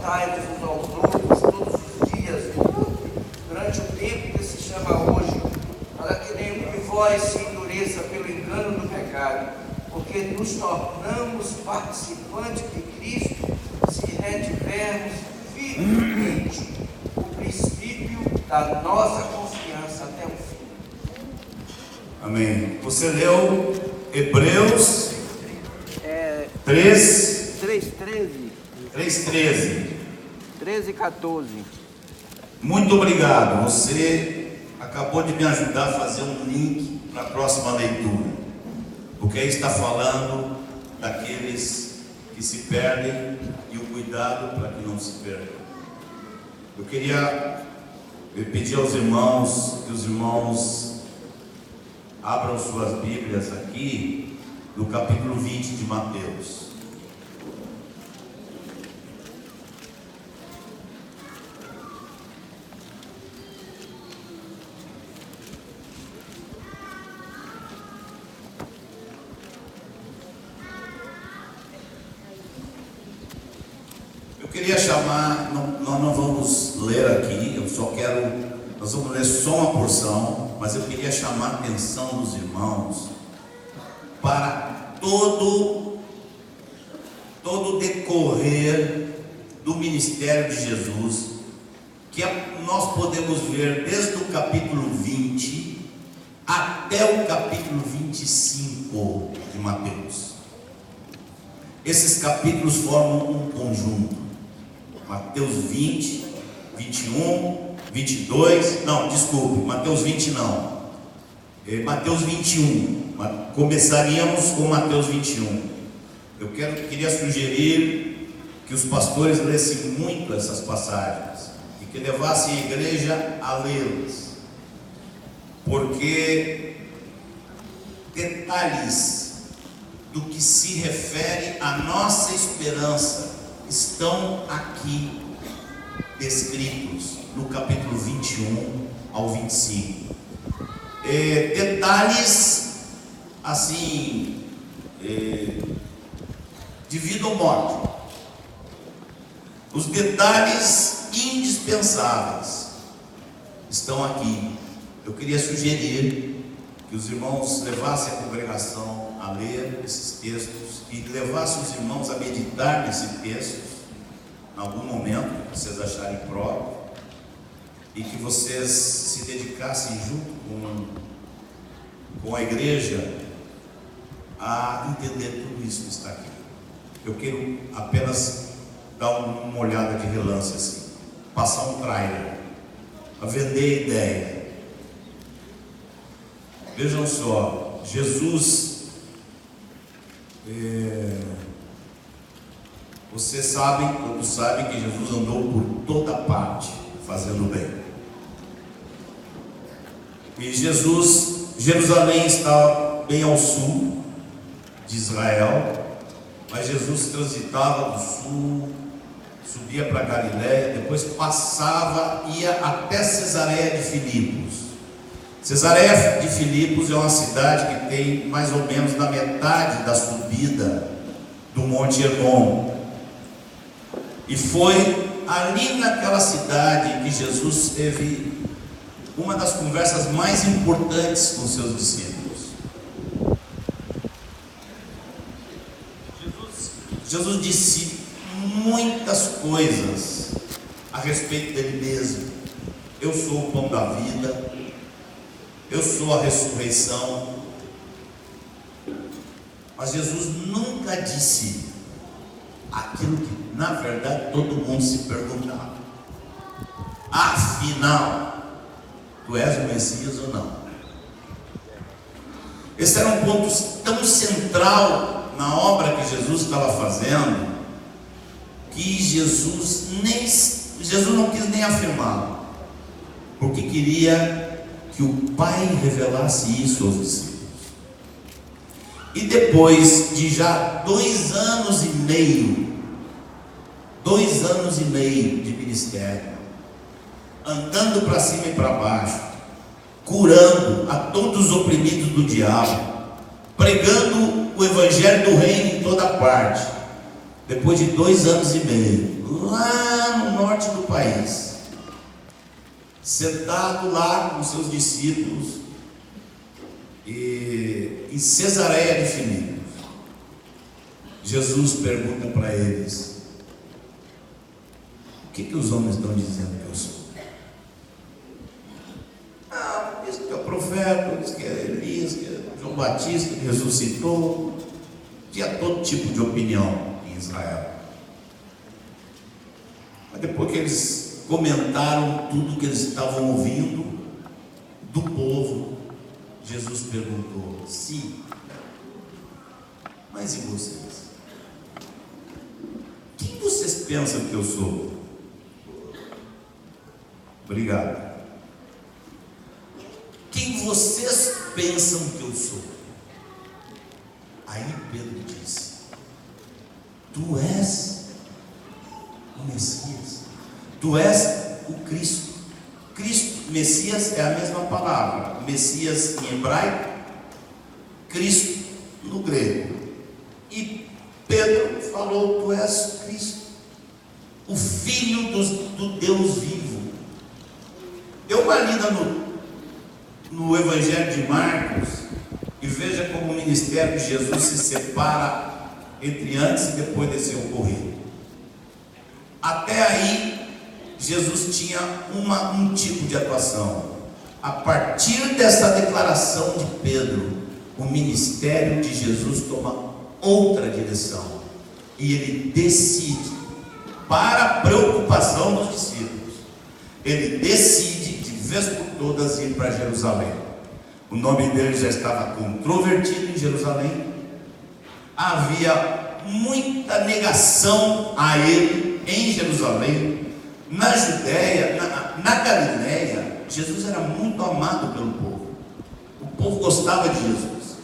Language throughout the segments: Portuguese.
exortai-vos uns aos outros todos os dias, durante o tempo que se chama hoje, para que nenhum de vós se endureça pelo engano do pecado, porque nos tornamos participantes de Cristo se retivermos firmemente o princípio da nossa confiança até o fim. Amém. Você leu Hebreus 3:13. 13 e 14. Muito obrigado. Você acabou de me ajudar a fazer um link para a próxima leitura, porque aí está falando daqueles que se perdem e o cuidado para que não se perdam. Eu queria pedir aos irmãos que os irmãos abram suas Bíblias aqui no capítulo 20 de Mateus. Eu queria chamar, nós não vamos ler aqui, nós vamos ler só uma porção, mas eu queria chamar a atenção dos irmãos para todo o decorrer do ministério de Jesus, que nós podemos ver desde o capítulo 20 até o capítulo 25 de Mateus. Esses capítulos formam um conjunto. Mateus 20, 21, 22, Mateus 20 não, Mateus 21, começaríamos com Mateus 21. Eu queria sugerir que os pastores lessem muito essas passagens e que levassem a igreja a lê-las, porque detalhes do que se refere à nossa esperança estão aqui descritos no capítulo 21 ao 25. Detalhes assim, de vida ou morte, os detalhes indispensáveis estão aqui. Eu queria sugerir que os irmãos levassem a congregação a ler esses textos e levassem os irmãos a meditar nesse texto em algum momento que vocês acharem próprio, e que vocês se dedicassem junto com a igreja a entender tudo isso que está aqui. Eu quero apenas dar uma olhada de relance assim, passar um trailer, a vender a ideia. Vejam só, Jesus, vocês sabem, todos sabem que Jesus andou por toda parte fazendo bem. E Jerusalém está bem ao sul de Israel, mas Jesus transitava do sul, subia para Galiléia, depois ia até Cesareia de Filipos. Cesareia de Filipos é uma cidade que tem mais ou menos na metade da subida do Monte Hermon. E foi ali naquela cidade que Jesus teve uma das conversas mais importantes com seus discípulos. Jesus disse muitas coisas a respeito dele mesmo. Eu sou o pão da vida, eu sou a ressurreição. Mas Jesus nunca disse aquilo que na verdade todo mundo se perguntava: afinal, tu és o Messias ou não? Esse era um ponto tão central na obra que Jesus estava fazendo, que Jesus não quis nem afirmar, porque queria que o Pai revelasse isso aos discípulos. E depois de já 2 anos e meio de ministério, andando para cima e para baixo, curando a todos os oprimidos do diabo, pregando o evangelho do reino em toda parte, depois de 2 anos e meio, lá no norte do país, sentado lá com seus discípulos, em Cesareia de Filipos, Jesus pergunta para eles: o que os homens estão dizendo que eu sou? Diz que é o profeta, diz que é Elias, que é João Batista, que ressuscitou. Tinha todo tipo de opinião em Israel. Mas depois que eles comentaram tudo que eles estavam ouvindo do povo, Jesus perguntou: sim, mas e vocês? Quem vocês pensam que eu sou? Obrigado. Quem vocês pensam que eu sou? Aí Pedro disse: tu és o Messias, tu és o Cristo. Cristo, Messias é a mesma palavra, Messias em hebraico, Cristo no grego. E Pedro falou: tu és Cristo, o Filho do Deus vivo. Dê uma lida no Evangelho de Marcos e veja como o ministério de Jesus se separa entre antes e depois desse ocorrido. Até aí, Jesus tinha um tipo de atuação. A partir dessa declaração de Pedro, o ministério de Jesus toma outra direção. E ele decide, para a preocupação dos discípulos, ele decide de vez por todas ir para Jerusalém. O nome dele já estava controvertido em Jerusalém. Havia muita negação a ele em Jerusalém. Na Judéia, na Galiléia, Jesus era muito amado pelo povo. O povo gostava de Jesus.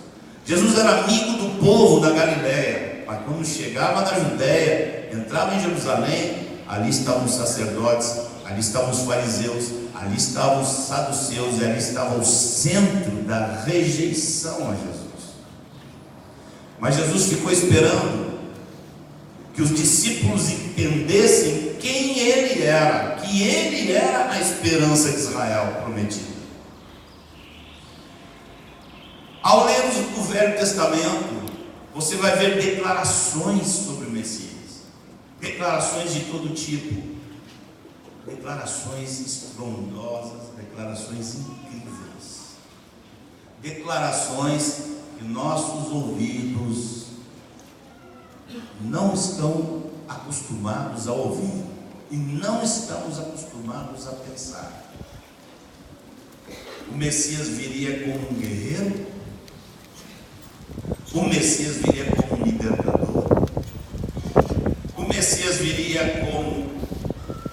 Jesus era amigo do povo da Galiléia. Mas quando chegava na Judéia, entrava em Jerusalém, ali estavam os sacerdotes, ali estavam os fariseus, ali estavam os saduceus, e ali estava o centro da rejeição a Jesus. Mas Jesus ficou esperando que os discípulos entendessem quem ele era, que ele era a esperança de Israel prometida. Ao lermos o Velho Testamento, você vai ver declarações sobre o Messias, declarações de todo tipo, declarações estrondosas, declarações incríveis, declarações que nossos ouvidos não estão acostumados a ouvir e não estamos acostumados a pensar. O Messias viria como um guerreiro, o Messias viria como um libertador, o Messias viria como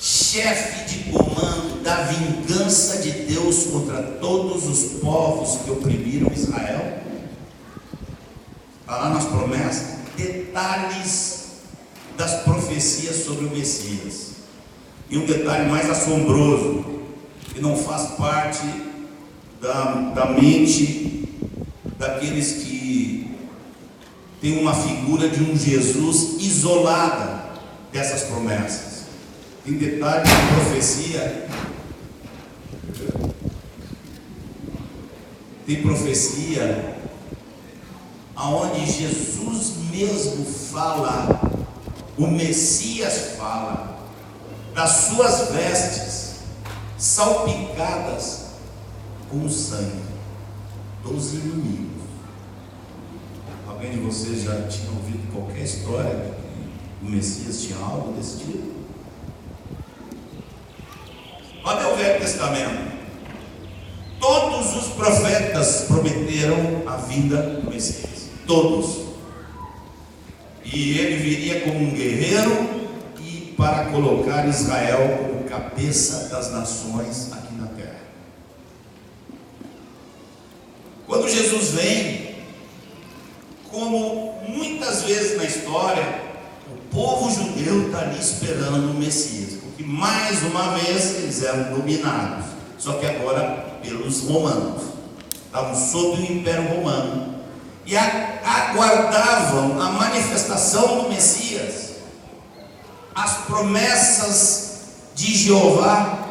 chefe de comando da vingança de Deus contra todos os povos que oprimiram Israel. Está lá nas promessas, detalhes das profecias sobre o Messias. E um detalhe mais assombroso, que não faz parte da mente daqueles que têm uma figura de um Jesus isolada dessas promessas. Tem detalhes de profecia, tem profecia aonde Jesus mesmo fala, o Messias fala, das suas vestes salpicadas com o sangue dos inimigos. Alguém de vocês já tinha ouvido qualquer história de que o Messias tinha algo desse tipo? Olha o Velho Testamento. Todos os profetas prometeram a vinda do Messias. Todos. E ele viria como um guerreiro e para colocar Israel como cabeça das nações aqui na terra. Quando Jesus vem, como muitas vezes na história, o povo judeu está ali esperando o Messias, porque mais uma vez eles eram dominados, só que agora pelos romanos, estavam sob o Império Romano, e aguardavam a manifestação do Messias. as promessas de Jeová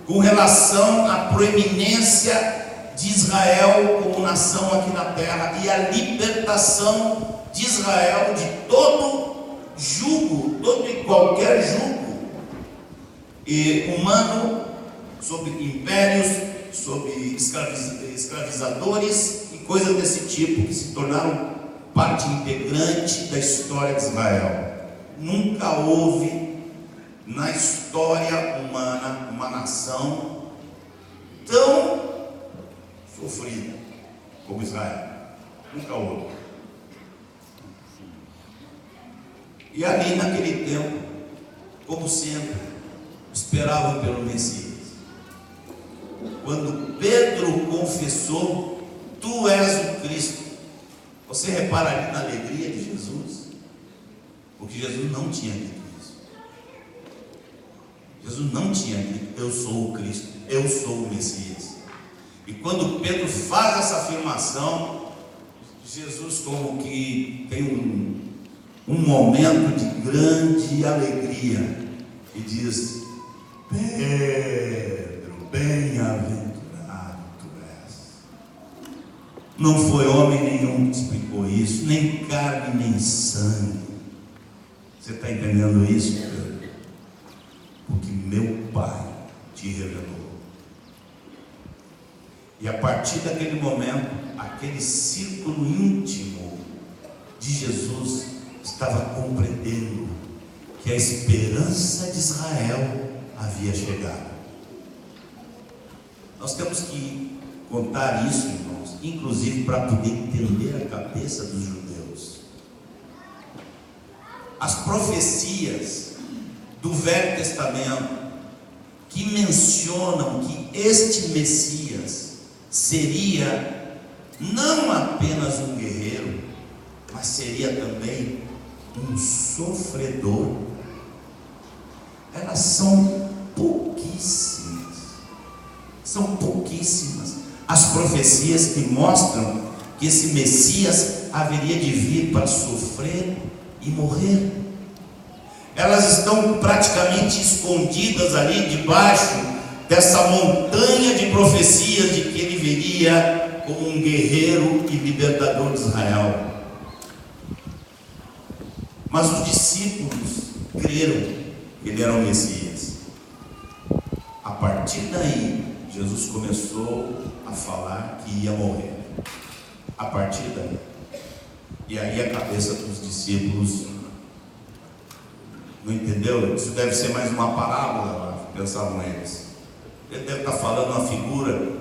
com relação à proeminência de Israel como nação aqui na terra e a libertação de Israel de todo jugo, todo e qualquer jugo humano, sobre impérios, sobre escravizadores e coisas desse tipo que se tornaram parte integrante da história de Israel. Nunca houve na história humana uma nação tão sofrida como Israel. Nunca houve. E ali naquele tempo, como sempre, esperavam pelo Messias. Quando Pedro confessou: tu és o Cristo, você repara ali na alegria de Jesus, porque Jesus não tinha dito isso. Jesus não tinha dito: eu sou o Cristo, eu sou o Messias. E quando Pedro faz essa afirmação, Jesus como que tem um momento de grande alegria e diz: Pedro, bem-aventurado tu és. Não foi homem nenhum que te explicou isso, nem carne nem sangue. Você está entendendo isso, Pedro? Porque meu Pai te revelou. E a partir daquele momento, aquele círculo íntimo de Jesus estava compreendendo que a esperança de Israel havia chegado. Nós temos que contar isso, irmãos, inclusive para poder entender a cabeça dos judeus. As profecias do Velho Testamento que mencionam que este Messias seria não apenas um guerreiro, mas seria também um sofredor, elas são pouquíssimas. São pouquíssimas as profecias que mostram que esse Messias haveria de vir para sofrer e morrer. Elas estão praticamente escondidas ali debaixo dessa montanha de profecias de que ele viria como um guerreiro e libertador de Israel. Mas os discípulos creram que ele era o Messias. A partir daí, Jesus começou a falar que ia morrer. A partir daí. E aí a cabeça dos discípulos não entendeu? Isso deve ser mais uma parábola, pensavam eles. Ele deve estar falando uma figura.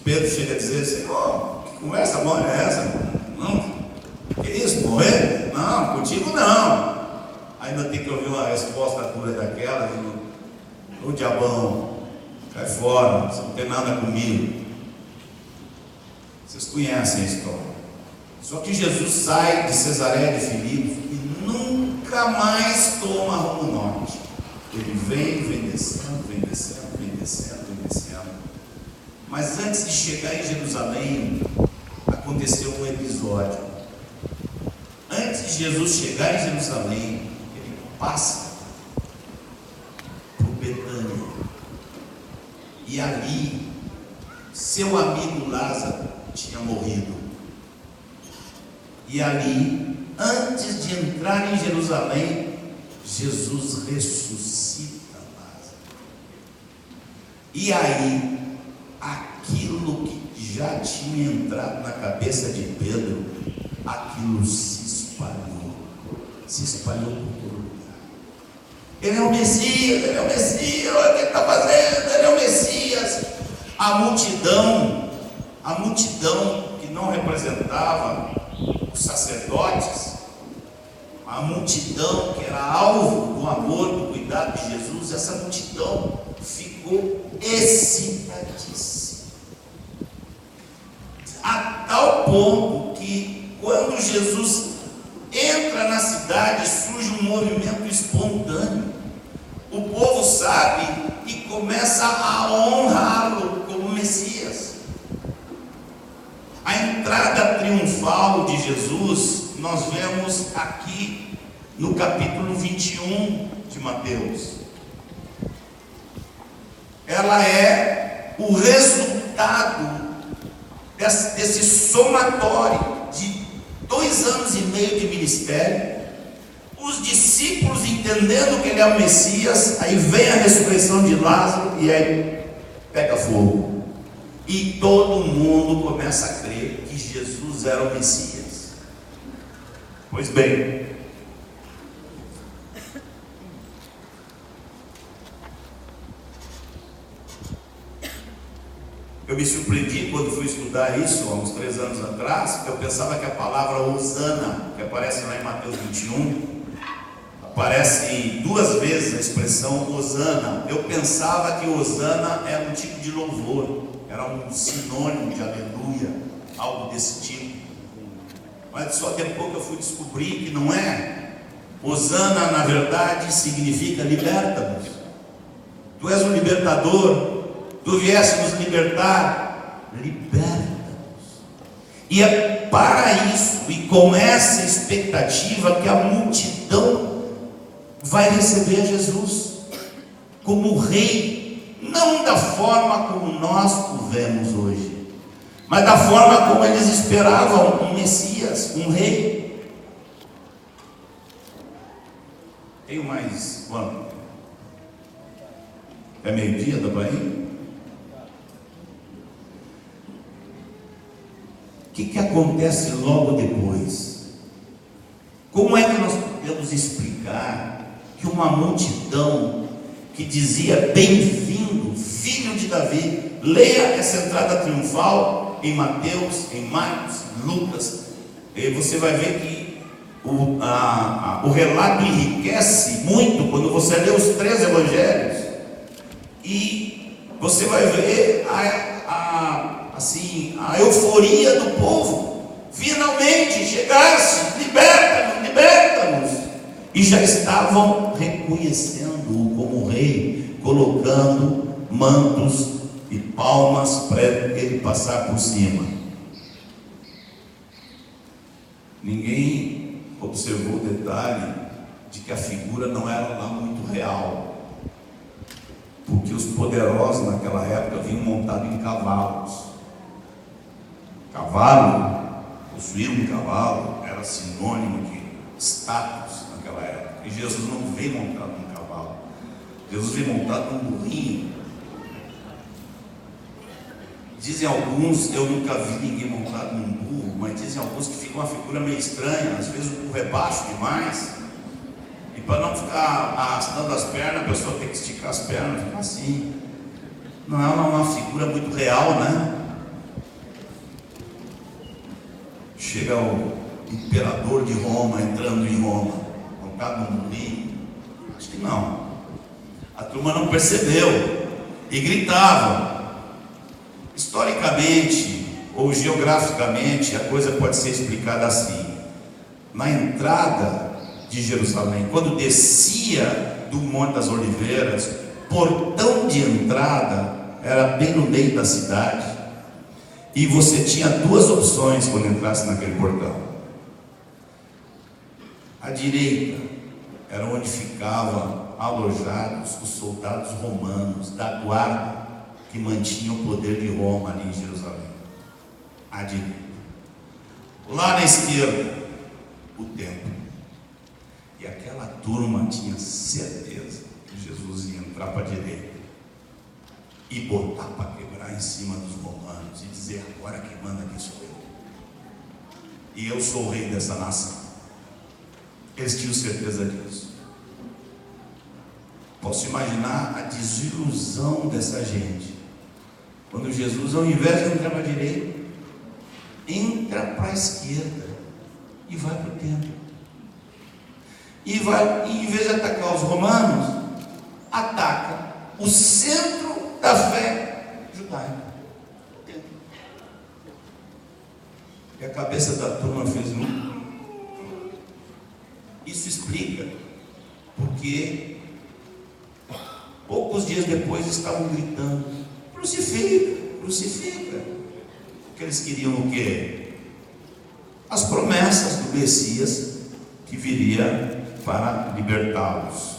Pedro chega a dizer: Senhor, que conversa boa é essa? Não, que isso, morrer? Não, contigo não. Ainda tem que ouvir uma resposta dura daquela: ô diabão, cai fora, você não tem nada comigo. Vocês conhecem a história. Só que Jesus sai de Cesareia de Filipe e nunca mais toma rumo norte. Ele vem descendo, vem descendo, vem descendo, vem descendo. Mas antes de chegar em Jerusalém, aconteceu um episódio. Antes de Jesus chegar em Jerusalém, ele passa por Betânia. E ali, seu amigo Lázaro tinha morrido. E ali, antes de entrar em Jerusalém, Jesus ressuscita Lázaro. E aí, aquilo que já tinha entrado na cabeça de Pedro, aquilo se espalhou por todo lugar. Ele é o Messias, ele é o Messias, olha o que ele está fazendo, ele é o Messias. A multidão que não representava os sacerdotes, a multidão que era alvo do amor, do cuidado de Jesus, essa multidão ficou excitadíssima, a tal ponto que quando Jesus entra na cidade, surge um movimento espontâneo. O povo sabe e começa a honrá-lo como Messias. A entrada triunfal de Jesus nós vemos aqui no capítulo 21 de Mateus. Ela é o resultado desse somatório de 2 anos e meio de ministério. Os discípulos entendendo que ele é o Messias, aí vem a ressurreição de Lázaro e aí pega fogo. E todo mundo começa a crer que Jesus era o Messias. Pois bem, eu me surpreendi quando fui estudar isso há uns 3 anos atrás, porque eu pensava que a palavra Hosana, que aparece lá em Mateus 21, aparece 2 vezes a expressão Hosana. Eu pensava que Hosana era um tipo de louvor, era um sinônimo de aleluia, algo desse tipo. Mas só depois que eu fui descobrir que não é. Hosana, na verdade, significa liberta-nos. Tu és um libertador. Tu vieste nos libertar, liberta-nos. E é para isso e com essa expectativa que a multidão vai receber Jesus como rei, não da forma como nós o vemos hoje, mas da forma como eles esperavam um Messias, um rei. Tenho mais quanto? É meio-dia da Bahia? O que acontece logo depois? Como é que nós podemos explicar que uma multidão que dizia bem-vindo, filho de Davi, leia essa entrada triunfal em Mateus, em Marcos, Lucas, e você vai ver que o relato enriquece muito quando você lê os 3 evangelhos, e você vai ver a euforia do povo. Finalmente chegaste, liberta-nos, liberta-nos. E já estavam reconhecendo-o como rei, colocando mantos e palmas para ele passar por cima. Ninguém observou o detalhe de que a figura não era lá muito real, porque os poderosos naquela época vinham montados em cavalos. Cavalo, possuir um cavalo era sinônimo de status naquela época. E Jesus não veio montado num cavalo, Jesus veio montado num burrinho. Dizem alguns, eu nunca vi ninguém montado num burro, mas dizem alguns que fica uma figura meio estranha. Às vezes o burro é baixo demais, e para não ficar arrastando as pernas, a pessoa tem que esticar as pernas, fica assim. Não é uma figura muito real, né? Chega o imperador de Roma entrando em Roma, montado num burrinho? Acho que não. A turma não percebeu e gritava. Historicamente ou geograficamente, a coisa pode ser explicada assim: na entrada de Jerusalém, quando descia do Monte das Oliveiras, portão de entrada era bem no meio da cidade, e você tinha 2 opções quando entrasse naquele portão. À direita era onde ficavam alojados os soldados romanos da guarda que mantinha o poder de Roma ali em Jerusalém. À direita. Lá na esquerda, o templo. E aquela turma tinha certeza que Jesus ia entrar para a direita e botar para quebrar em cima dos romanos e dizer: agora quem manda aqui sou eu, e eu sou o rei dessa nação. Eles tinham certeza disso. Posso imaginar a desilusão dessa gente quando Jesus, ao invés de entrar para a direita, entra para a esquerda e vai para o templo. E em vez de atacar os romanos, ataca o centro da fé judaica, o templo. E a cabeça da turma fez Isso explica porque poucos dias depois estavam gritando: crucifica, crucifica. Porque eles queriam o quê? As promessas do Messias que viria para libertá-los.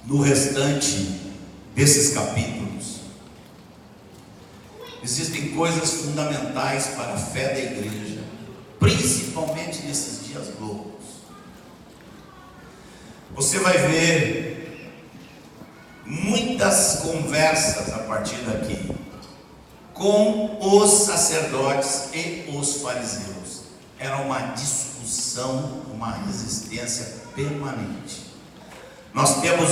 no restante desses capítulos, existem coisas fundamentais para a fé da igreja, principalmente nesses dias loucos. Você vai ver muitas conversas a partir daqui com os sacerdotes e os fariseus. Era uma discussão, uma resistência permanente. Nós temos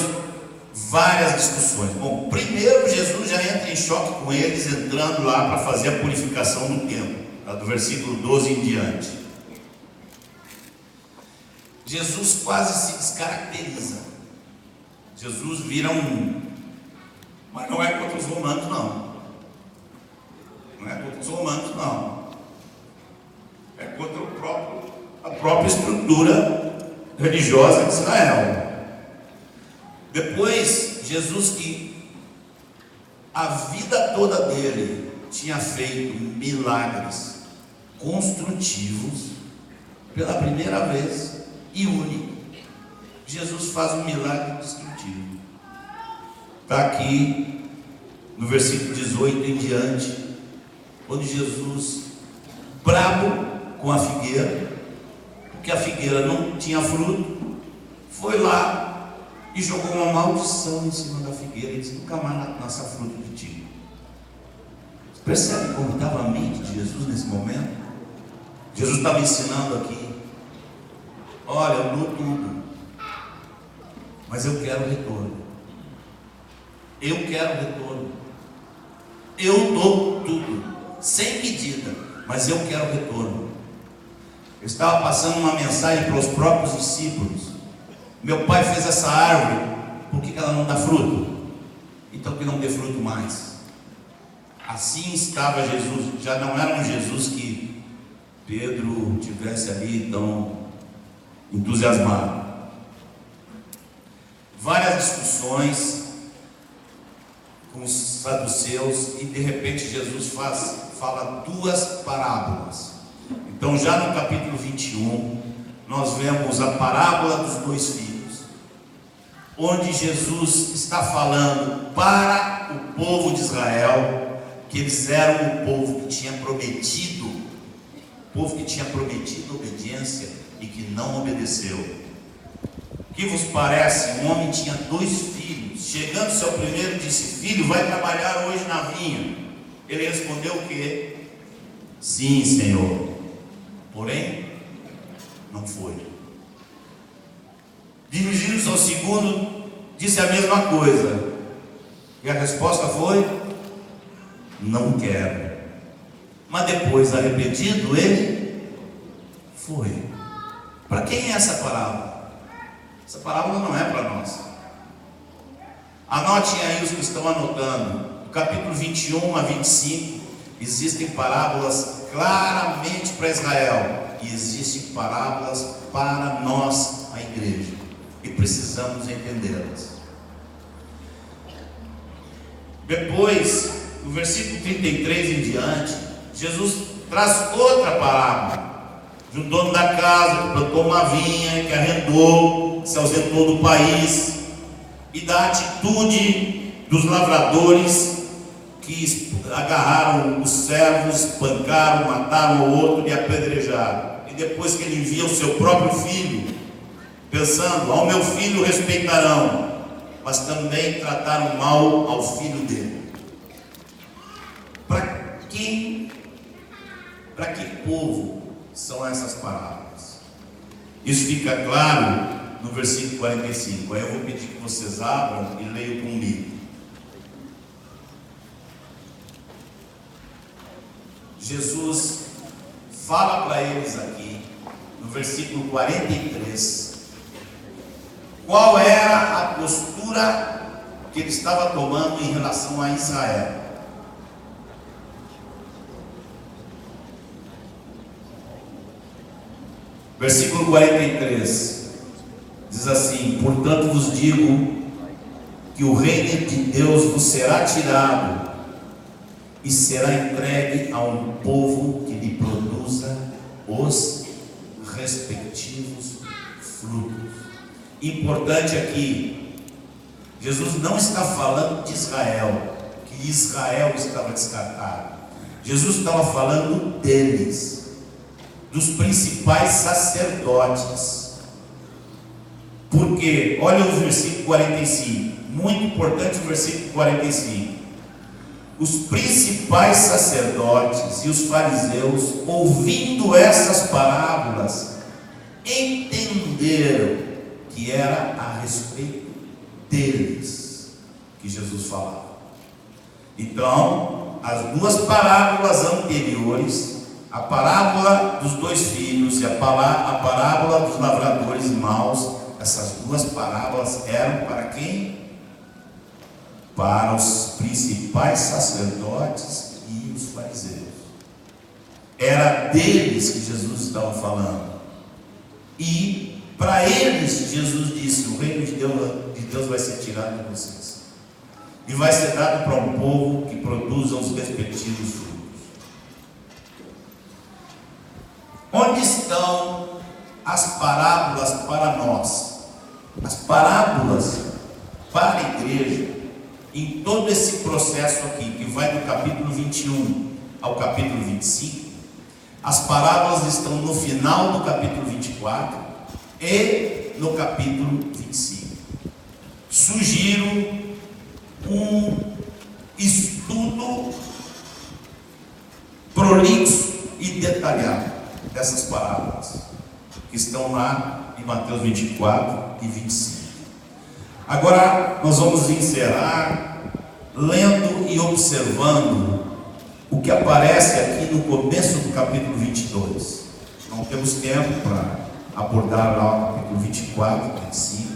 várias discussões. Bom, primeiro Jesus já entra em choque com eles, entrando lá para fazer a purificação do templo, do versículo 12 em diante. Jesus quase se descaracteriza. Jesus vira mas não é contra os romanos, não. Não é contra os romanos, não. É contra a própria estrutura religiosa de Israel. Depois, Jesus, que a vida toda dele tinha feito milagres construtivos, pela primeira vez e único, Jesus faz um milagre destrutivo. Está aqui no versículo 18 em diante, onde Jesus, bravo com a figueira, porque a figueira não tinha fruto, foi lá e jogou uma maldição em cima da figueira e disse: nunca mais nasça fruto de ti. Você percebe como estava a mente de Jesus nesse momento? Jesus estava ensinando aqui: olha, eu dou tudo, mas eu quero retorno. Eu quero retorno. Eu dou tudo, sem medida, mas eu quero retorno. Eu estava passando uma mensagem para os próprios discípulos: meu pai fez essa árvore, por que ela não dá fruto? Então que não dê fruto mais. Assim estava Jesus. Já não era um Jesus que Pedro tivesse ali tão entusiasmado. Várias discussões com os saduceus, e de repente Jesus fala duas parábolas. Então, já no capítulo 21, nós vemos a parábola dos dois filhos, onde Jesus está falando para o povo de Israel que eles eram o povo que tinha prometido, obediência e que não obedeceu. O que vos parece? Um homem tinha dois filhos. Chegando-se ao primeiro, disse: filho, vai trabalhar hoje na vinha. Ele respondeu o quê? Sim, Senhor. Porém, não foi. Dirigindo-se ao segundo, disse a mesma coisa. E a resposta foi: não quero. Mas depois, arrependido, ele foi. Para quem é essa parábola? Essa parábola não é para nós. Anotem aí os que estão anotando. Do capítulo 21 a 25, existem parábolas claramente para Israel, e existem parábolas para nós, a igreja, e precisamos entendê-las. Depois, no versículo 33 em diante, Jesus traz outra parábola de um dono da casa que plantou uma vinha, que arrendou, se ausentou do país, e da atitude dos lavradores que agarraram os servos, espancaram, mataram o outro e apedrejaram. E depois que ele envia o seu próprio filho, pensando: ao meu filho respeitarão, mas também trataram mal ao filho dele. Para que povo são essas parábolas? Isso fica claro no versículo 45. Aí eu vou pedir que vocês abram e leiam comigo. Jesus fala para eles aqui, no versículo 43, qual era a postura que ele estava tomando em relação a Israel. Versículo 43 diz assim: portanto vos digo que o reino de Deus vos será tirado e será entregue a um povo que lhe produza os respectivos frutos. Importante aqui, Jesus não está falando de Israel, que Israel estava descartado. Jesus estava falando deles, dos principais sacerdotes. Porque, olha o versículo 45, muito importante o versículo 45. Os principais sacerdotes e os fariseus, ouvindo essas parábolas, entenderam que era a respeito deles que Jesus falava. Então, as duas parábolas anteriores, a parábola dos dois filhos e a parábola dos lavradores maus, essas duas parábolas eram para quem? Para os principais sacerdotes e os fariseus. Era deles que Jesus estava falando. E para eles Jesus disse: o reino de Deus vai ser tirado de vocês e vai ser dado para um povo que produza os respectivos frutos. Onde estão as parábolas para nós? As parábolas para a igreja, em todo esse processo aqui, que vai do capítulo 21 ao capítulo 25, as parábolas estão no final do capítulo 24 e no capítulo 25. Sugiro um estudo prolixo e detalhado dessas parábolas, que estão lá em Mateus 24 e 25. Agora nós vamos encerrar lendo e observando o que aparece aqui no começo do capítulo 22. Não temos tempo para abordar lá o capítulo 24 e 25,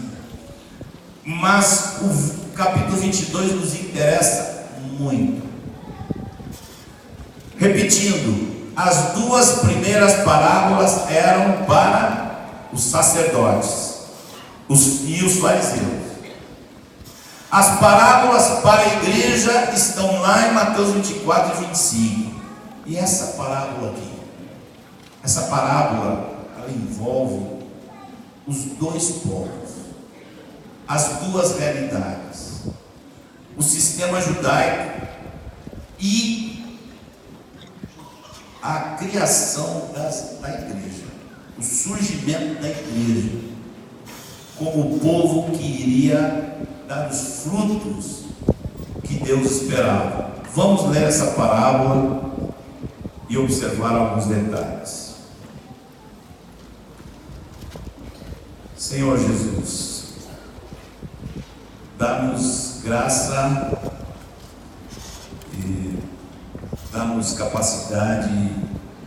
mas o capítulo 22 nos interessa muito. Repetindo, as duas primeiras parábolas eram para os sacerdotes e os fariseus. As parábolas para a igreja estão lá em Mateus 24 e 25. E essa parábola aqui, essa parábola, ela envolve os dois povos, as duas realidades, o sistema judaico e a criação da igreja, o surgimento da igreja, como o povo que iria dar os frutos que Deus esperava. Vamos ler essa parábola e observar alguns detalhes. Senhor Jesus, dá-nos graça e dá-nos capacidade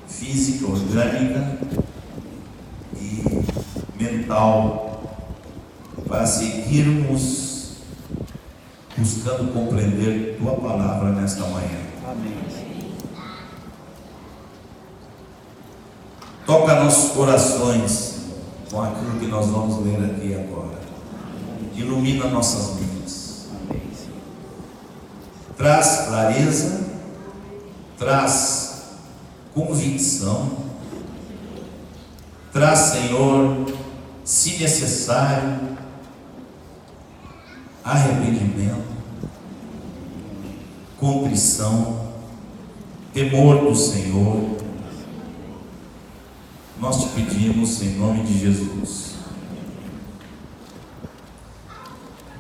física, orgânica e mental para seguirmos buscando compreender Tua palavra nesta manhã. Amém. Toca nossos corações com aquilo que nós vamos ler aqui agora. Ilumina nossas mentes. Amém. Traz clareza, traz convicção, traz, Senhor, se necessário, arrependimento, contrição, temor do Senhor. Nós te pedimos em nome de Jesus.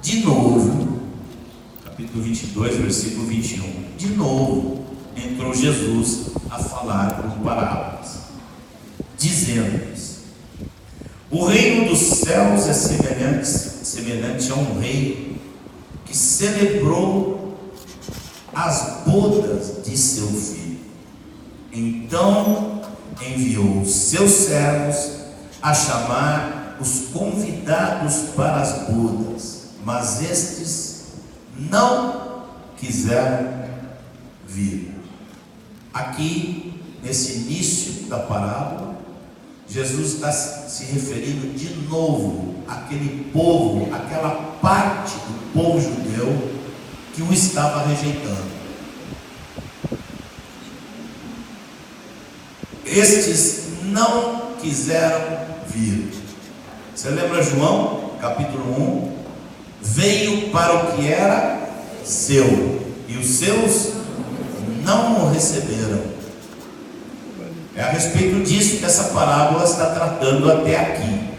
De novo, capítulo 22, versículo 21. De novo entrou Jesus a falar por parábolas, dizendo-lhes: o reino dos céus é semelhante a um rei que celebrou as bodas de seu filho. Então enviou os seus servos a chamar os convidados para as bodas, mas estes não quiseram vir. Aqui, nesse início da parábola, Jesus está se referindo de novo àquele povo, àquela parte do povo judeu que o estava rejeitando. Estes não quiseram vir. Você lembra João, capítulo 1, veio para o que era seu, e os seus não o receberam. É a respeito disso que essa parábola está tratando até aqui.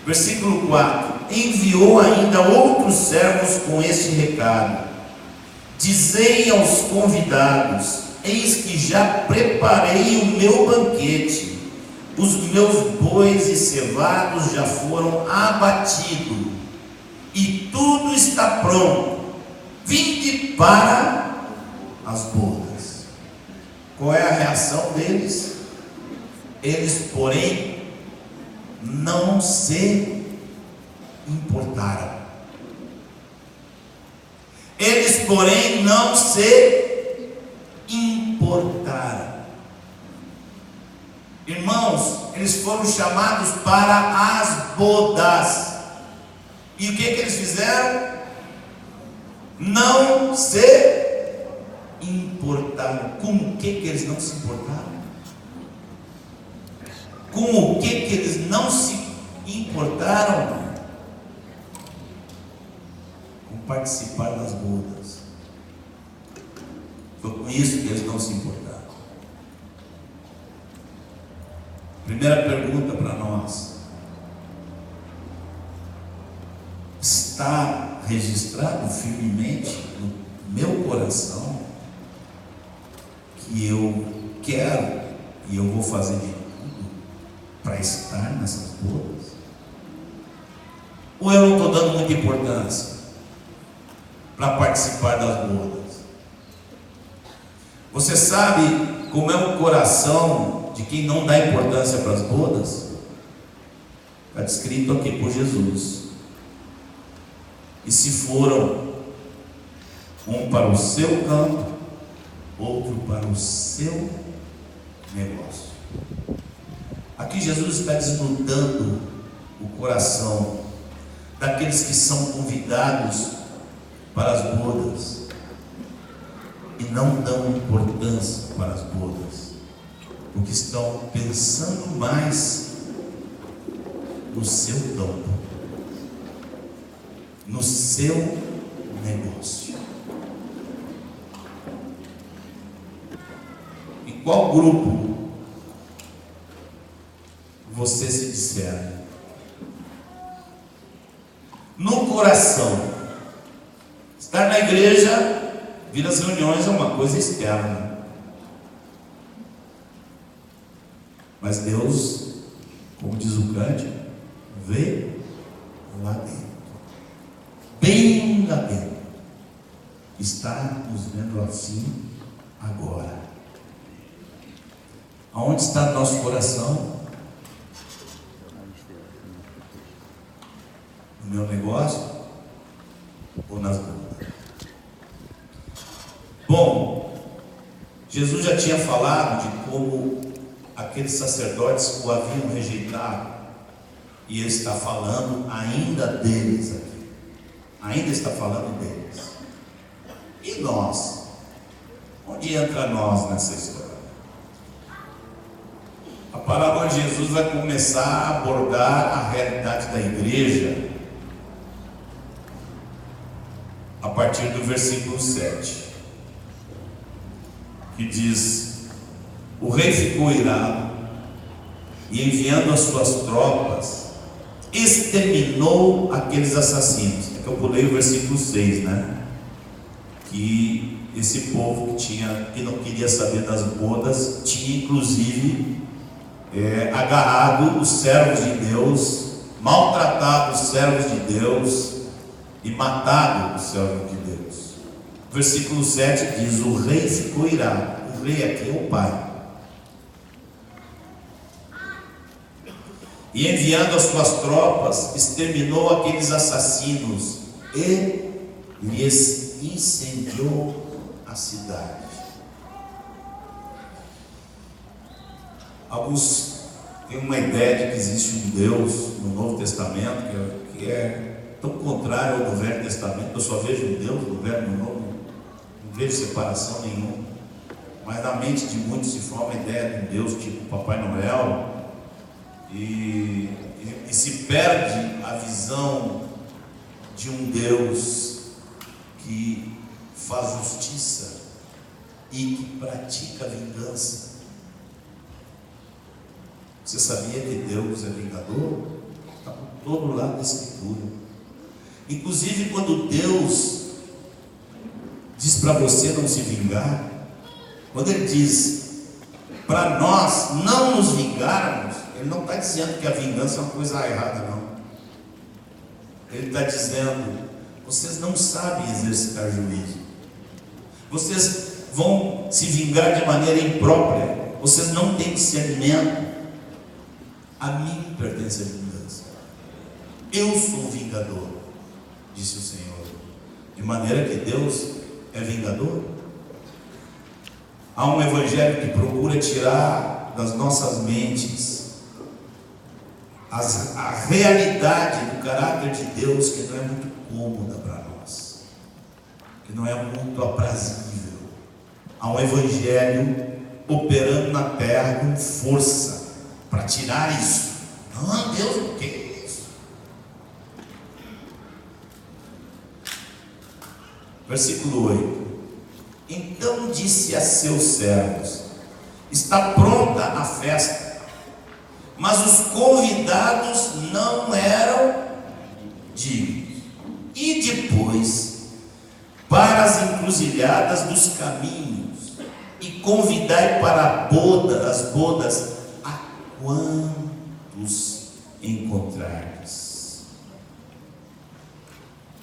Versículo 4: enviou ainda outros servos com este recado: dizei aos convidados: eis que já preparei o meu banquete, os meus bois e cevados já foram abatidos, e tudo está pronto, vinde para as bodas. Qual é a reação deles? Eles, porém, não se importaram. Eles, porém, não se importaram. Irmãos, eles foram chamados para as bodas. E o que eles fizeram? Não se importaram. Com o que eles não se importaram? Com o que eles não se importaram? Com participar das bodas. Foi com isso que eles não se importaram. Primeira pergunta para nós: está registrado firmemente no meu coração que eu quero e eu vou fazer de tudo para estar nessas bodas? Ou eu não estou dando muita importância para participar das bodas? Você sabe como é o coração de quem não dá importância para as bodas? Está descrito aqui por Jesus. E se foram um para o seu campo, outro para o seu negócio. Aqui Jesus está desnudando o coração daqueles que são convidados para as bodas e não dão importância para as bodas, porque estão pensando mais no seu campo, no seu negócio. Em qual grupo você se discerne? No coração. Estar na igreja, vir às reuniões é uma coisa externa, mas Deus, como diz o cântico, vê lá dentro, bem lá dentro. Está nos vendo assim agora. Aonde está nosso coração? No meu negócio ou nas bodas? Bom, Jesus já tinha falado de como aqueles sacerdotes o haviam rejeitado, e ele está falando ainda deles aqui. Ainda está falando deles. E nós? Onde entra nós nessa história? A parábola de Jesus vai começar a abordar a realidade da igreja a partir do versículo 7, que diz: o rei ficou irado e, enviando as suas tropas, exterminou aqueles assassinos. É que eu pulei o versículo 6, né? Que esse povo que não queria saber das bodas tinha inclusive agarrado os servos de Deus, maltratado os servos de Deus e matado os servos de Deus. Versículo 7 diz: o rei ficou irado. O rei aqui é o pai. E, enviando as suas tropas, exterminou aqueles assassinos e lhes incendiou a cidade. Alguns têm uma ideia de que existe um Deus no Novo Testamento que é tão contrário ao do Velho Testamento. Eu só vejo um Deus no Velho e no Novo, não vejo separação nenhuma. Mas na mente de muitos se forma a ideia de um Deus tipo Papai Noel, e se perde a visão de um Deus que faz justiça e que pratica vingança. Você sabia que Deus é vingador? Está por todo lado da Escritura. Inclusive quando Deus diz para você não se vingar, quando Ele diz para nós não nos vingarmos, Ele não está dizendo que a vingança é uma coisa errada, não. Ele está dizendo: vocês não sabem exercitar juízo, vocês vão se vingar de maneira imprópria, vocês não têm discernimento. A mim pertence a vingança, eu sou o vingador, disse o Senhor. De maneira que Deus é vingador. Há um evangelho que procura tirar das nossas mentes a realidade do caráter de Deus, que não é muito cômoda para nós, que não é muito aprazível. Há um evangelho operando na terra com força para tirar isso. Não, Deus, o que é isso? Versículo 8: então disse a seus servos: está pronta a festa, mas os convidados não eram dignos. E depois, para as encruzilhadas dos caminhos, e convidai para a boda, as bodas, a quantos encontrardes.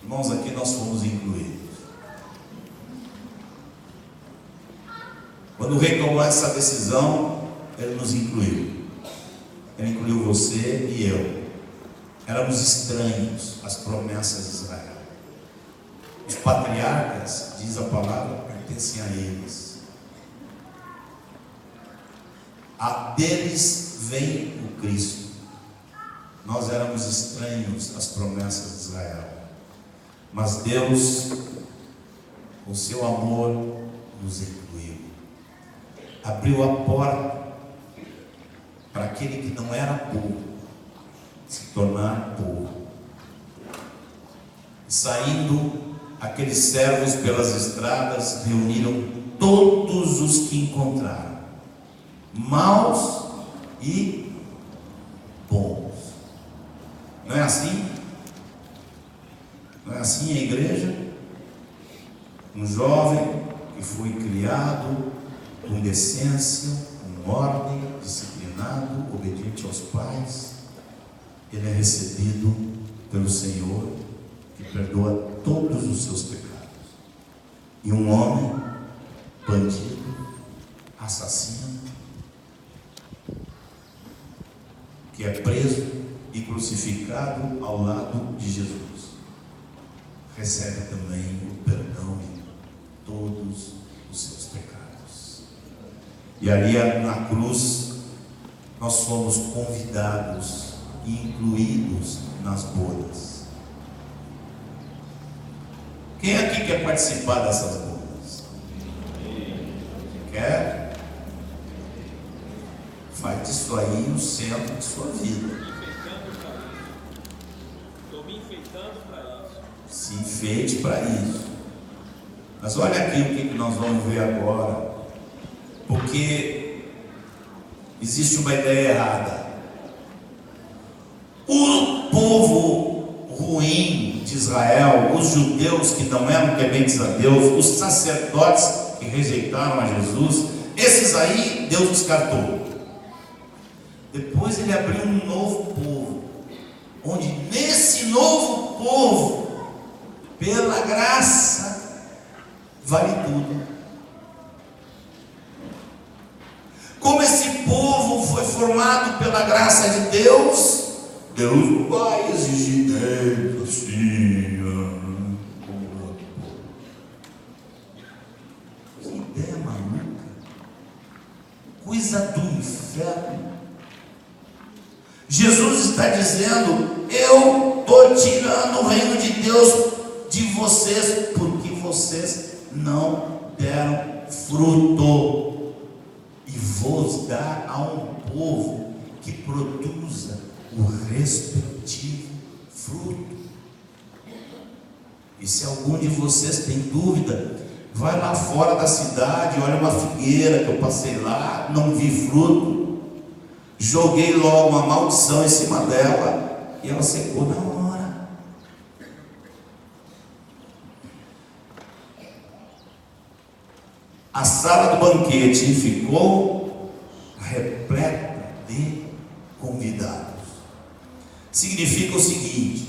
Irmãos, aqui nós fomos incluídos. Quando o rei tomou essa decisão, ele nos incluiu. Ele incluiu você e eu. Éramos estranhos às promessas de Israel. Os patriarcas, diz a palavra, pertencem a eles. A deles vem o Cristo. Nós éramos estranhos às promessas de Israel. Mas Deus, com seu amor, nos incluiu. Abriu a porta para aquele que não era povo se tornar povo. Saindo aqueles servos pelas estradas, reuniram todos os que encontraram, maus e bons. Não é assim? Não é assim a igreja? Um jovem que foi criado com decência, com ordem, disciplinado, obediente aos pais, ele é recebido pelo Senhor, que perdoa todos os seus pecados. E um homem bandido, assassino, que é preso e crucificado ao lado de Jesus, recebe também o perdão de todos os seus pecados. E ali na cruz nós somos convidados e incluídos nas bodas. Quem aqui quer participar dessas bodas? Quer? Faz disso aí o centro de sua vida. Estou me enfeitando para isso. Se enfeite para isso. Mas olha aqui o que nós vamos ver agora. Porque existe uma ideia errada. O povo ruim de Israel, os judeus que não eram tementes a Deus, os sacerdotes que rejeitaram a Jesus, esses aí Deus descartou. Depois ele abriu um novo povo, onde nesse novo povo, pela graça, vale tudo. Como esse povo foi formado pela graça de Deus, Deus não vai exigir dele assim, como o outro povo. Que ideia maluca, coisa do inferno. Jesus está dizendo: eu estou tirando o reino de Deus de vocês, porque vocês não deram fruto. E vos dar a um povo que produza o respectivo fruto. E se algum de vocês tem dúvida, vai lá fora da cidade, olha uma figueira que eu passei lá, não vi fruto, joguei logo uma maldição em cima dela e ela secou na hora. A sala do banquete ficou repleta de convidados. Significa o seguinte,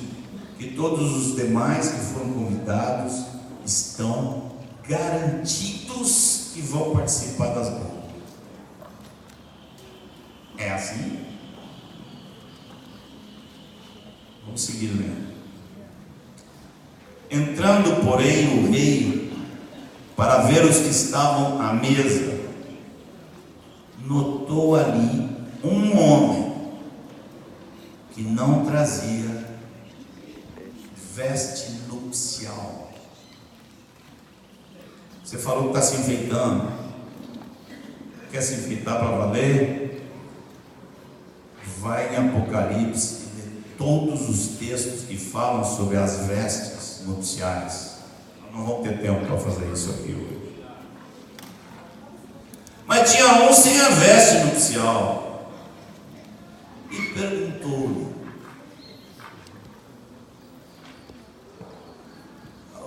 que todos os demais que foram convidados estão garantidos que vão participar das bodas. É assim? Vamos seguir lendo. Entrando, porém, o rei, para ver os que estavam à mesa, notou ali um homem que não trazia veste nupcial. Você falou que está se enfeitando. Quer se enfeitar para valer? Vai em Apocalipse e lê todos os textos que falam sobre as vestes nupciais. Não vamos ter tempo para fazer isso aqui hoje. Mas tinha um sem a veste nupcial e perguntou-lhe.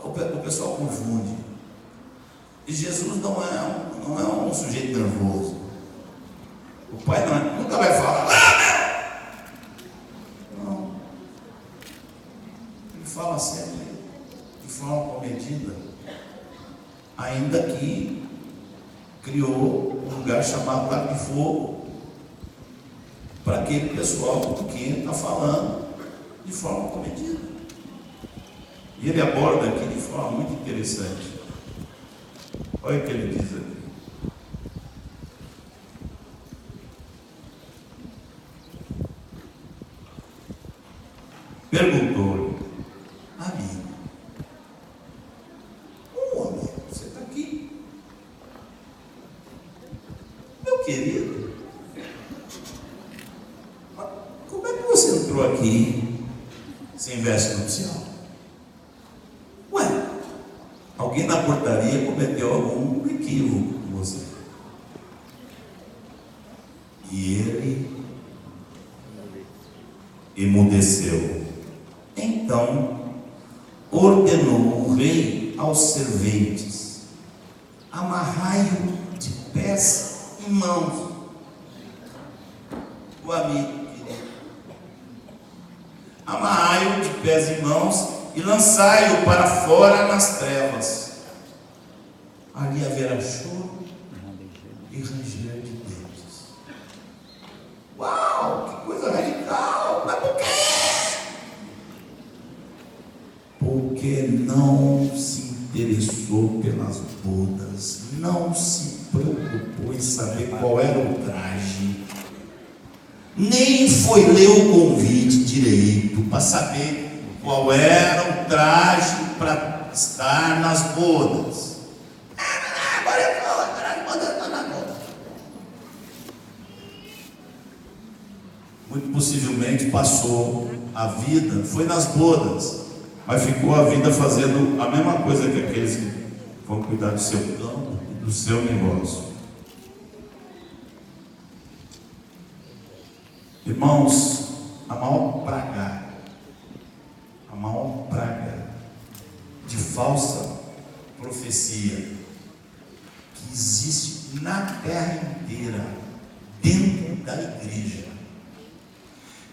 O pessoal confunde. E Jesus não é um sujeito nervoso. O pai nunca vai falar. Não. Ele fala sempre de forma comedida. Ainda que criou um lugar chamado Lago de Fogo para aquele pessoal que está falando de forma comedida. E ele aborda aqui de forma muito interessante. Olha o que ele diz aqui. Perguntou-lhe, amigo, homem, você está aqui? Meu querido, mas como é que você entrou aqui sem veste nupcial? Ué, alguém na portaria cometeu algum equívoco com você. E ele emudeceu. Então ordenou o rei aos serventes: amarrai-o de pés e mãos. O amigo querido, amarrai-o de pés e mãos e lançai-o para fora nas trevas. Ali haverá choro e ranger de dentes. Uau, que coisa radical! Mas por quê? Porque não se interessou pelas bodas, não se preocupou em saber qual era o traje, nem foi ler o convite direito para saber qual era o traje para estar nas bodas. Agora eu estou na boda. Muito possivelmente passou a vida, foi nas bodas, mas ficou a vida fazendo a mesma coisa que aqueles que vão cuidar do seu campo e do seu negócio. Irmãos, a maior praga de falsa profecia que existe na terra inteira, dentro da igreja,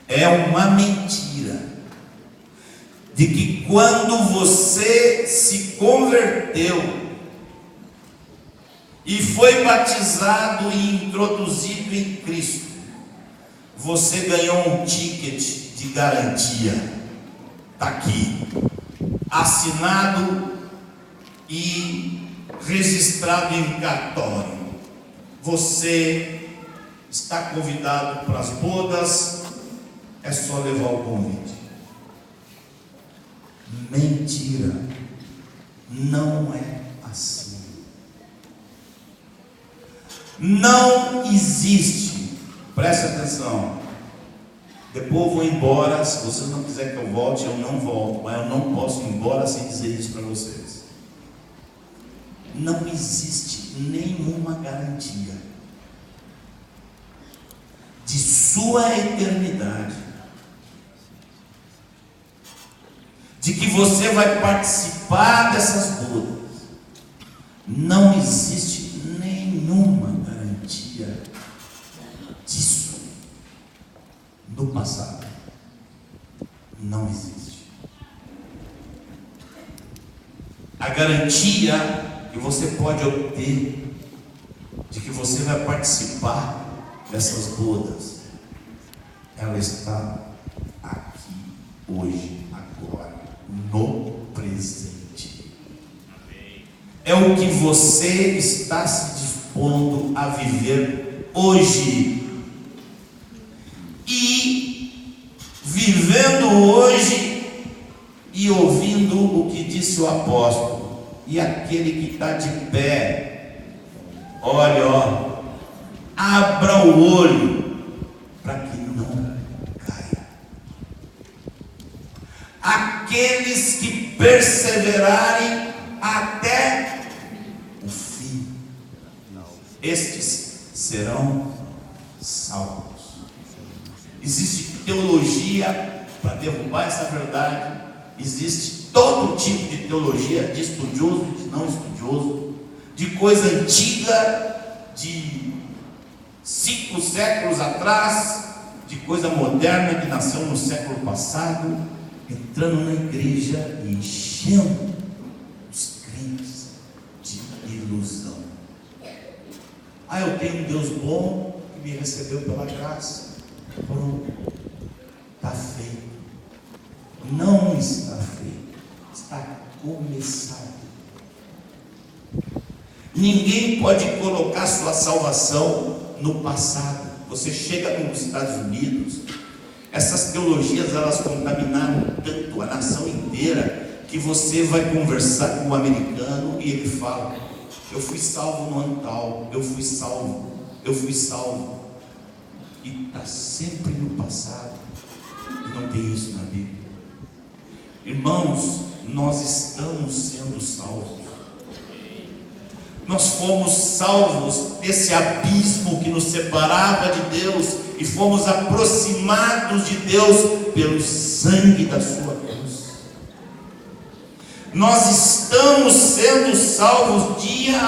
é uma mentira de que quando você se converteu e foi batizado e introduzido em Cristo, você ganhou um ticket de garantia. Está aqui, assinado e registrado em cartório. Você está convidado para as bodas, é só levar o convite. Mentira, não é assim. Não existe, preste atenção, Depois eu vou embora. Se vocês não quiserem que eu volte, eu não volto. Mas eu não posso ir embora sem dizer isso para vocês. Não existe nenhuma garantia de sua eternidade, de que você vai participar dessas bodas. Não existe nenhuma garantia disso no passado. Não existe. A garantia que você pode obter de que você vai participar dessas bodas, ela está aqui, hoje, agora, no presente. É o que você está se dispondo a viver hoje. E vivendo hoje e ouvindo o que disse o apóstolo. E aquele que está de pé, olha, abra o olho para que não caia. Aqueles que perseverarem até o fim, estes serão salvos. Existe teologia para derrubar essa verdade. Existe todo tipo de teologia, de estudioso e de não estudioso, de coisa antiga, de 5 séculos atrás, de coisa moderna que nasceu no século passado, entrando na igreja e enchendo os crentes de ilusão. Eu tenho um Deus bom que me recebeu pela graça. Pronto, está feito. Não está feito, está começado. Ninguém pode colocar sua salvação no passado. Você chega nos Estados Unidos, essas teologias elas contaminaram tanto a nação inteira, que você vai conversar com um americano e ele fala: eu fui salvo no ano tal, eu fui salvo, e está sempre no passado. E não tem isso na Bíblia. Irmãos, nós estamos sendo salvos. Nós fomos salvos desse abismo que nos separava de Deus e fomos aproximados de Deus pelo sangue da sua cruz. Nós estamos sendo salvos dia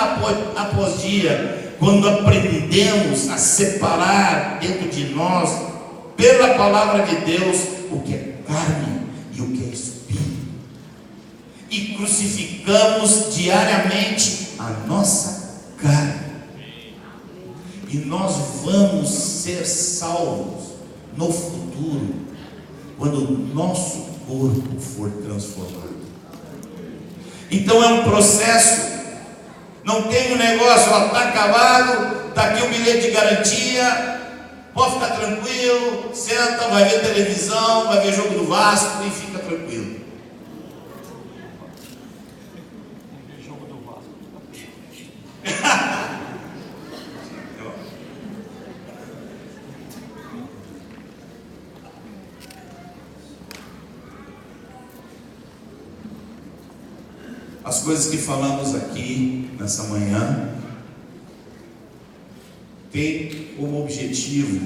após dia, quando aprendemos a separar dentro de nós, pela palavra de Deus, o que é carne e o que é espírito, e crucificamos diariamente a nossa carne. E nós vamos ser salvos no futuro, quando o nosso corpo for transformado. Então é um processo. Não tem um negócio, está acabado, está aqui o bilhete de garantia, pode ficar tranquilo, senta, vai ver televisão, vai ver jogo do Vasco e fica tranquilo. Jogo do Vasco. As coisas que falamos aqui nessa manhã tem como objetivo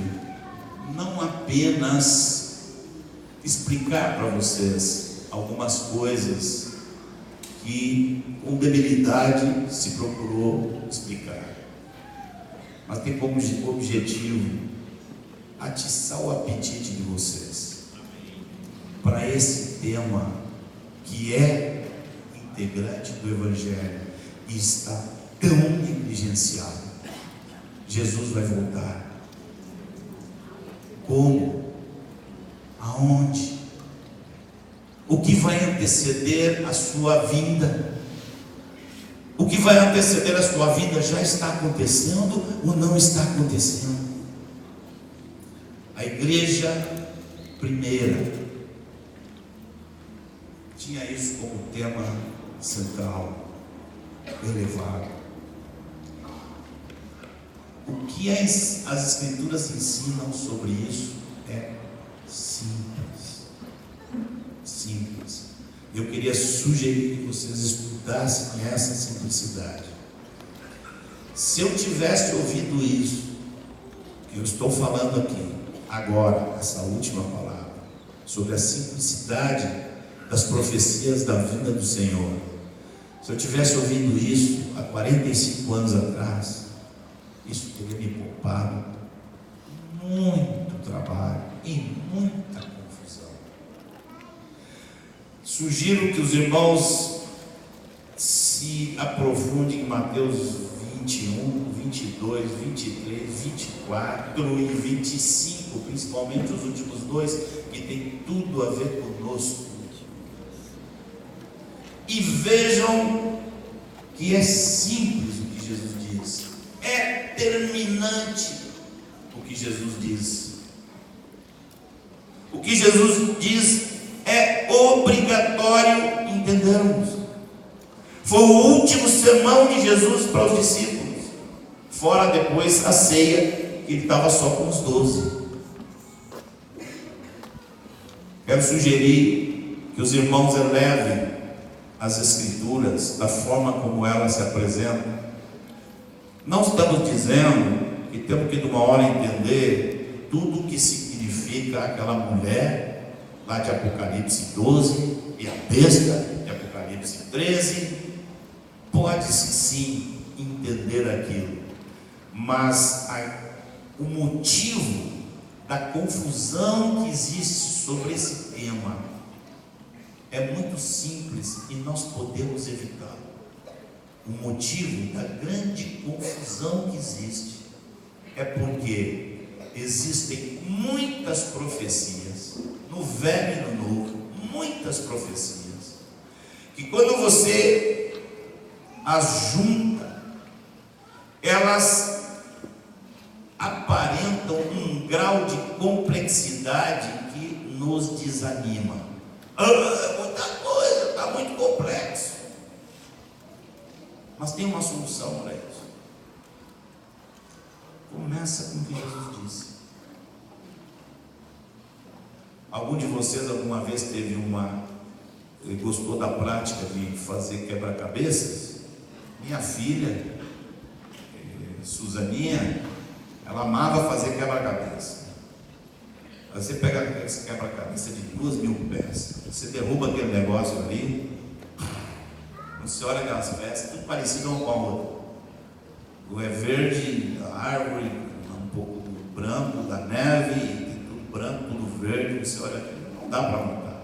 não apenas explicar para vocês algumas coisas que com debilidade se procurou explicar, mas tem como objetivo atiçar o apetite de vocês para esse tema que é integrante do Evangelho e está tão negligenciado. Jesus vai voltar. Como? Aonde? O que vai anteceder a sua vinda? O que vai anteceder a sua vinda já está acontecendo ou não está acontecendo? A igreja primeira tinha isso como tema central, elevado. O que as Escrituras ensinam sobre isso é Eu queria sugerir que vocês estudassem essa simplicidade. Se eu tivesse ouvido isso, que eu estou falando aqui, agora, essa última palavra, sobre a simplicidade das profecias da vinda do Senhor, se eu tivesse ouvido isso há 45 anos atrás, isso teria me poupado muito trabalho e muita confusão. Sugiro que os irmãos se aprofundem em Mateus 21, 22, 23, 24 e 25, principalmente os últimos dois, que tem tudo a ver conosco. E vejam que é simples o que Jesus diz, é terminante o que Jesus diz. O que Jesus diz é obrigatório entendermos. Foi o último sermão de Jesus para os discípulos, fora depois a ceia, que ele estava só com os 12. Quero sugerir que os irmãos elevem as Escrituras da forma como elas se apresentam. Não estamos dizendo que temos que de uma hora entender tudo o que significa aquela mulher lá de Apocalipse 12 e a besta de Apocalipse 13. Pode-se sim entender aquilo, mas o motivo da confusão que existe sobre esse tema é muito simples e nós podemos evitá-lo. O motivo da grande confusão que existe é porque existem muitas profecias no Velho e no Novo, muitas profecias, que quando você as junta, elas aparentam um grau de complexidade que nos desanima. Muita coisa, está muito complexo. Mas tem uma solução para isso. Começa com o que Jesus disse. Algum de vocês alguma vez gostou da prática de fazer quebra-cabeças? Minha filha, Suzaninha, ela amava fazer quebra-cabeça. Você pega esse quebra-cabeça de 2.000 peças, você derruba aquele negócio ali, você olha aquelas peças, tudo parecido uma com a outra. O é verde, a árvore, um pouco do branco, da neve, tem tudo branco, tudo verde, você olha aqui, não dá para montar.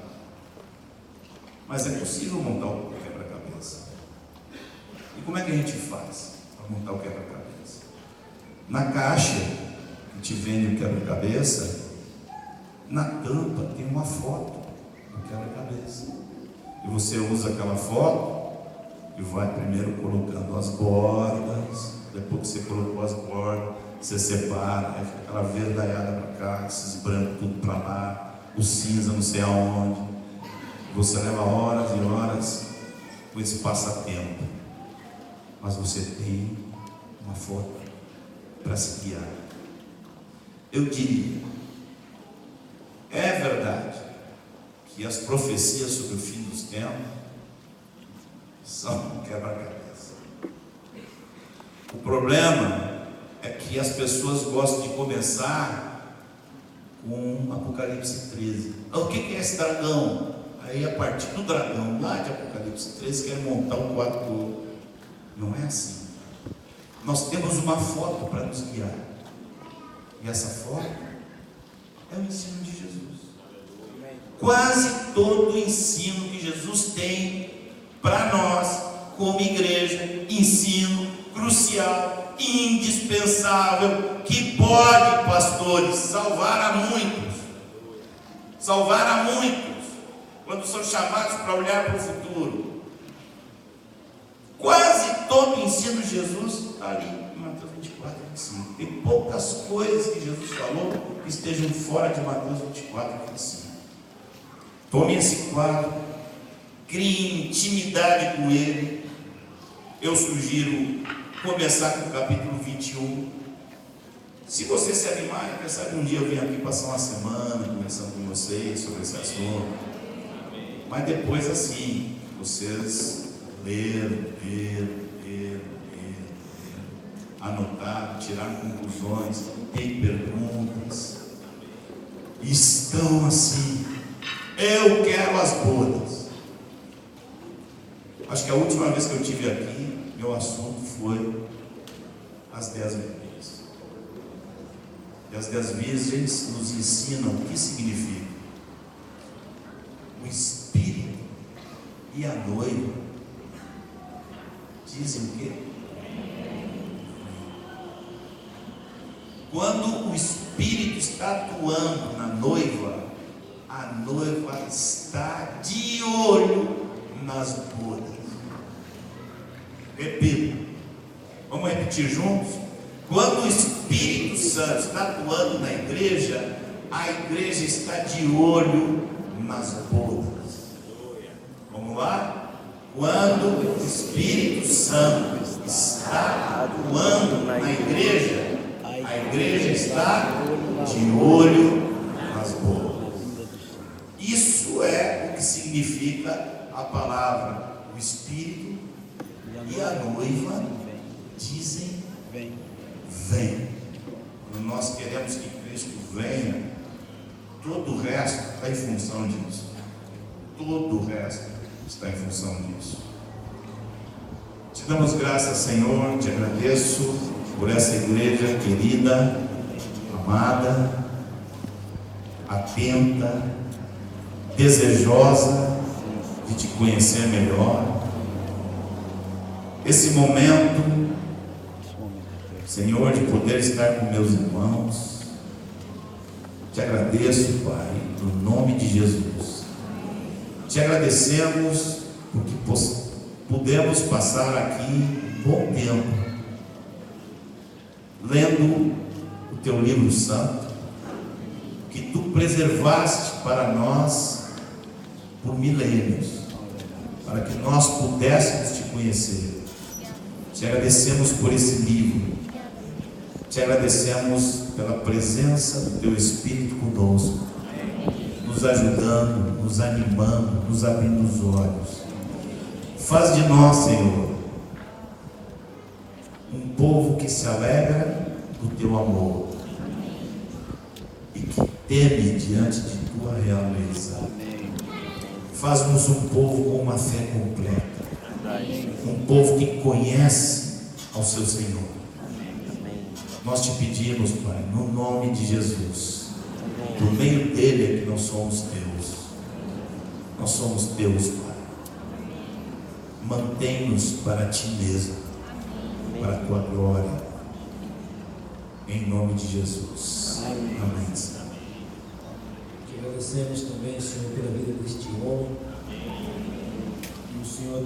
Mas é possível montar o quebra-cabeça. E como é que a gente faz para montar o quebra-cabeça? Na caixa que te vende o quebra-cabeça, na tampa tem uma foto do quebra-cabeça. E você usa aquela foto e vai primeiro colocando as bordas. Depois que você colocou as bordas, você separa, aí fica aquela verdaiada para cá, esses brancos tudo para lá, o cinza não sei aonde. Você leva horas e horas com esse passatempo, mas você tem uma foto para se guiar. Eu diria, é verdade que as profecias sobre o fim dos tempos são um quebra-cabeça. O problema é que as pessoas gostam de começar com Apocalipse 13. O que é esse dragão? Aí a partir do dragão lá de Apocalipse 13 querem montar um quadro todo. Não é assim. Nós temos uma foto para nos guiar. E essa foto é o ensino de Jesus. Quase todo o ensino que Jesus tem para nós, como igreja, ensino crucial, indispensável, que pode, pastores, salvar a muitos. Salvar a muitos, quando são chamados para olhar para o futuro. Quase todo o ensino de Jesus está ali em Mateus 24, 25. Tem poucas coisas que Jesus falou que estejam fora de Mateus 24, 25. Tome esse quadro, crie intimidade com ele. Eu sugiro começar com o capítulo 21. Se você se animar, quem sabe um dia eu venho aqui passar uma semana conversando com vocês sobre esse assunto. Mas depois assim, vocês leram, anotaram, tiraram conclusões, tem perguntas, estão assim, eu quero as bodas. Acho que a última vez que eu estive aqui, meu assunto foi as 10 virgens. E as 10 virgens nos ensinam o que significa o Espírito e a noiva. Dizem o quê? Quando o Espírito está atuando na noiva, a noiva está de olho nas bodas. Repito, vamos repetir juntos? Quando o Espírito Santo está atuando na igreja, a igreja está de olho nas bodas. Vamos lá? Quando o Espírito Santo está atuando na igreja, a igreja está de olho nas bodas. Isso é o que significa a palavra, o Espírito e a noiva dizem vem. Quando nós queremos que Cristo venha, todo o resto está em função disso. Todo o resto está em função disso. Te damos graças, Senhor, te agradeço por essa igreja querida, amada, atenta, desejosa de te conhecer melhor. Esse momento, Senhor, de poder estar com meus irmãos, te agradeço, Pai, no nome de Jesus. Te agradecemos porque pudemos passar aqui um bom tempo lendo o teu livro santo, que tu preservaste para nós por milênios, para que nós pudéssemos te conhecer. Te agradecemos por esse livro, te agradecemos pela presença do teu Espírito conosco, nos ajudando, nos animando, nos abrindo os olhos. Faz de nós, Senhor, um povo que se alegra do teu amor e que teme diante de tua realeza. Faz-nos um povo com uma fé completa, um povo que conhece ao seu Senhor. Nós te pedimos, Pai, no nome de Jesus, por meio dele é que nós somos teus. Nós somos teus, Pai. Mantém-nos para ti mesmo, para a tua glória, em nome de Jesus. Amém. Te agradecemos também, Senhor, pela vida deste homem. E o Senhor